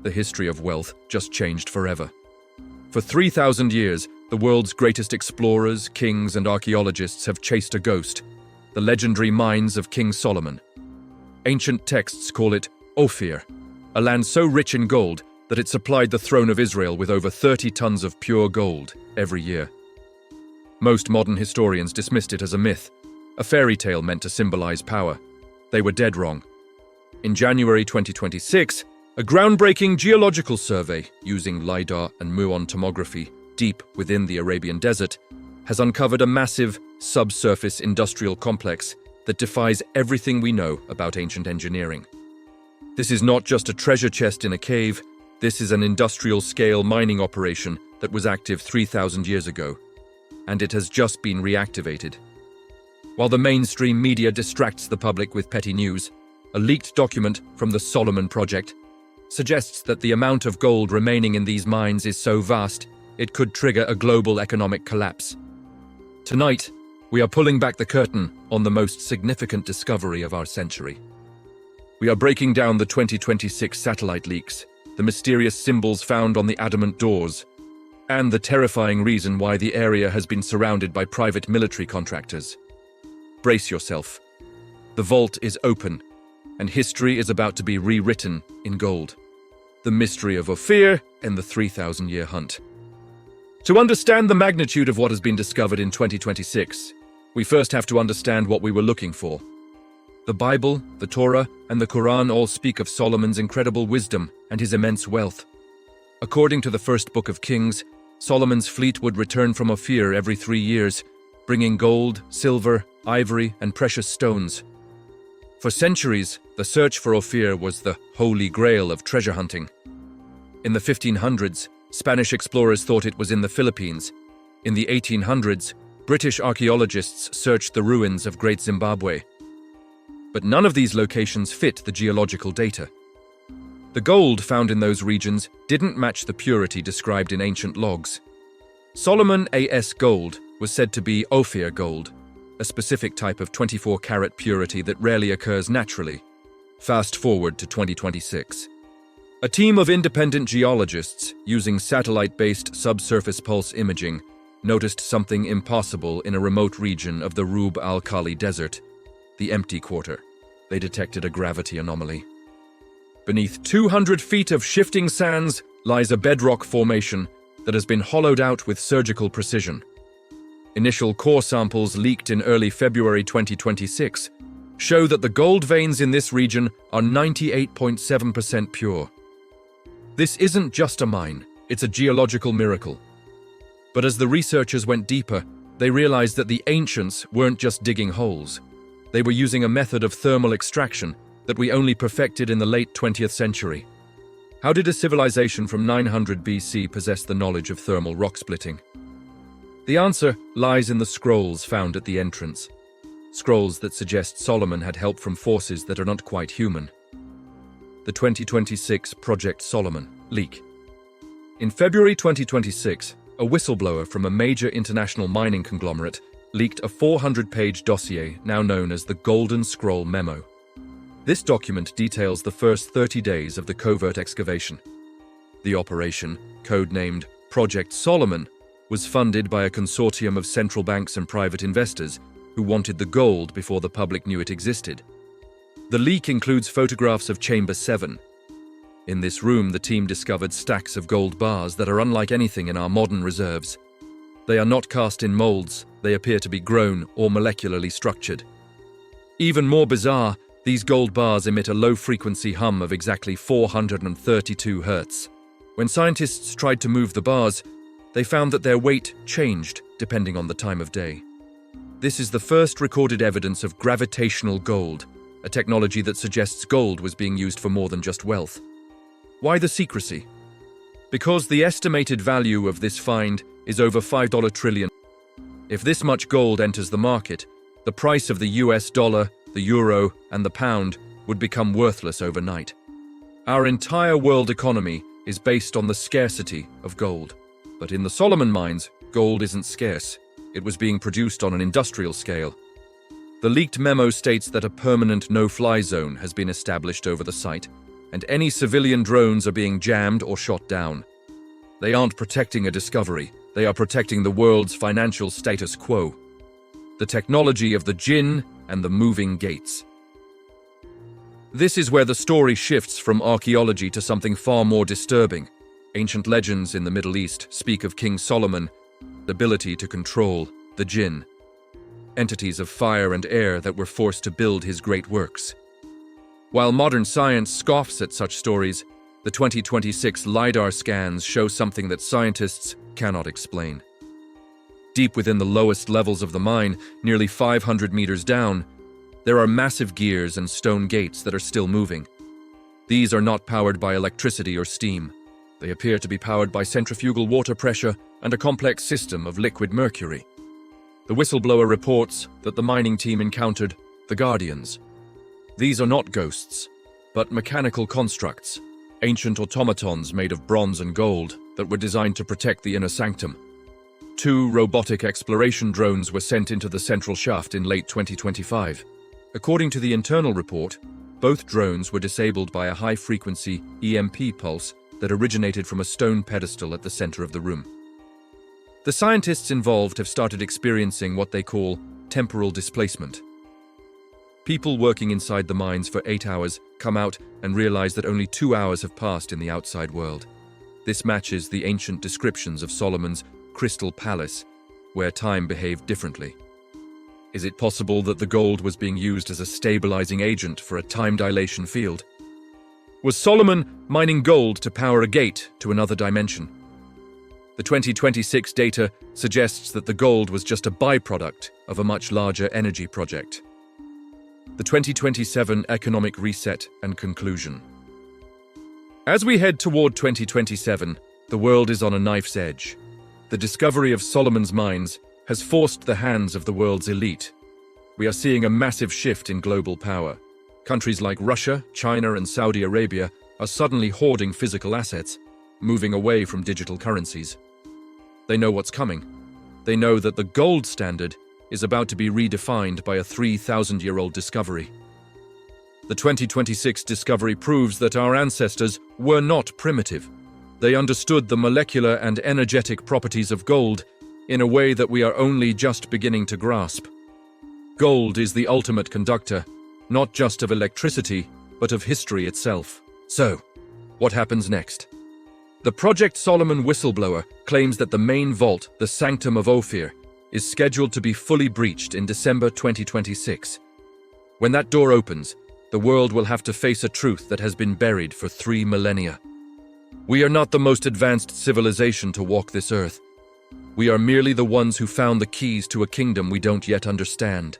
the history of wealth just changed forever. For 3,000 years, the world's greatest explorers, kings, and archaeologists have chased a ghost, the legendary mines of King Solomon. Ancient texts call it Ophir, a land so rich in gold that it supplied the throne of Israel with over 30 tons of pure gold every year. Most modern historians dismissed it as a myth, a fairy tale meant to symbolize power. They were dead wrong. In January 2026, a groundbreaking geological survey using LIDAR and Muon Tomography deep within the Arabian Desert has uncovered a massive subsurface industrial complex that defies everything we know about ancient engineering. This is not just a treasure chest in a cave, this is an industrial-scale mining operation that was active 3,000 years ago, and it has just been reactivated. While the mainstream media distracts the public with petty news, a leaked document from the Solomon Project suggests that the amount of gold remaining in these mines is so vast it could trigger a global economic collapse. Tonight, we are pulling back the curtain on the most significant discovery of our century. We are breaking down the 2026 satellite leaks, the mysterious symbols found on the adamant doors, and the terrifying reason why the area has been surrounded by private military contractors. Brace yourself. The vault is open, and history is about to be rewritten in gold. The mystery of Ophir and the 3,000-year hunt. To understand the magnitude of what has been discovered in 2026, we first have to understand what we were looking for. The Bible, the Torah, and the Quran all speak of Solomon's incredible wisdom and his immense wealth. According to the first book of Kings, Solomon's fleet would return from Ophir every 3 years, bringing gold, silver, ivory, and precious stones. For centuries, the search for Ophir was the holy grail of treasure hunting. In the 1500s, Spanish explorers thought it was in the Philippines. In the 1800s, British archaeologists searched the ruins of Great Zimbabwe. But none of these locations fit the geological data. The gold found in those regions didn't match the purity described in ancient logs. Solomon A.S. gold was said to be Ophir gold, a specific type of 24-carat purity that rarely occurs naturally. Fast forward to 2026. A team of independent geologists using satellite-based subsurface pulse imaging noticed something impossible in a remote region of the Rub al-Khali Desert, the empty quarter. They detected a gravity anomaly. Beneath 200 feet of shifting sands lies a bedrock formation that has been hollowed out with surgical precision. Initial core samples leaked in early February 2026 show that the gold veins in this region are 98.7% pure. This isn't just a mine, it's a geological miracle. But as the researchers went deeper, they realized that the ancients weren't just digging holes. They were using a method of thermal extraction that we only perfected in the late 20th century. How did a civilization from 900 BC possess the knowledge of thermal rock splitting? The answer lies in the scrolls found at the entrance. Scrolls that suggest Solomon had help from forces that are not quite human. The 2026 Project Solomon leak. In February 2026, a whistleblower from a major international mining conglomerate leaked a 400-page dossier now known as the Golden Scroll Memo. This document details the first 30 days of the covert excavation. The operation, codenamed Project Solomon, was funded by a consortium of central banks and private investors who wanted the gold before the public knew it existed. The leak includes photographs of Chamber 7. In this room, the team discovered stacks of gold bars that are unlike anything in our modern reserves. They are not cast in molds, they appear to be grown or molecularly structured. Even more bizarre, these gold bars emit a low-frequency hum of exactly 432 Hz. When scientists tried to move the bars, they found that their weight changed depending on the time of day. This is the first recorded evidence of gravitational gold, a technology that suggests gold was being used for more than just wealth. Why the secrecy? Because the estimated value of this find is over $5 trillion. If this much gold enters the market, the price of the US dollar, the euro, and the pound would become worthless overnight. Our entire world economy is based on the scarcity of gold. But in the Solomon mines, gold isn't scarce. It was being produced on an industrial scale. The leaked memo states that a permanent no-fly zone has been established over the site, and any civilian drones are being jammed or shot down. They aren't protecting a discovery, they are protecting the world's financial status quo. The technology of the Jinn and the moving gates. This is where the story shifts from archaeology to something far more disturbing. Ancient legends in the Middle East speak of King Solomon, the ability to control the Jinn, entities of fire and air that were forced to build his great works. While modern science scoffs at such stories, the 2026 LIDAR scans show something that scientists cannot explain. Deep within the lowest levels of the mine, nearly 500 meters down, there are massive gears and stone gates that are still moving. These are not powered by electricity or steam. They appear to be powered by centrifugal water pressure and a complex system of liquid mercury. The whistleblower reports that the mining team encountered the Guardians. These are not ghosts, but mechanical constructs, ancient automatons made of bronze and gold that were designed to protect the inner sanctum. 2 robotic exploration drones were sent into the central shaft in late 2025. According to the internal report, both drones were disabled by a high-frequency EMP pulse that originated from a stone pedestal at the center of the room. The scientists involved have started experiencing what they call temporal displacement. People working inside the mines for 8 hours come out and realize that only 2 hours have passed in the outside world. This matches the ancient descriptions of Solomon's Crystal Palace, where time behaved differently. Is it possible that the gold was being used as a stabilizing agent for a time dilation field? Was Solomon mining gold to power a gate to another dimension? The 2026 data suggests that the gold was just a byproduct of a much larger energy project. The 2027 Economic Reset and Conclusion. As we head toward 2027, the world is on a knife's edge. The discovery of Solomon's mines has forced the hands of the world's elite. We are seeing a massive shift in global power. Countries like Russia, China, and Saudi Arabia are suddenly hoarding physical assets, moving away from digital currencies. They know what's coming. They know that the gold standard is about to be redefined by a 3,000-year-old discovery. The 2026 discovery proves that our ancestors were not primitive. They understood the molecular and energetic properties of gold in a way that we are only just beginning to grasp. Gold is the ultimate conductor, not just of electricity, but of history itself. So, what happens next? The Project Solomon whistleblower claims that the main vault, the Sanctum of Ophir, is scheduled to be fully breached in December 2026. When that door opens, the world will have to face a truth that has been buried for 3 millennia. We are not the most advanced civilization to walk this earth. We are merely the ones who found the keys to a kingdom we don't yet understand.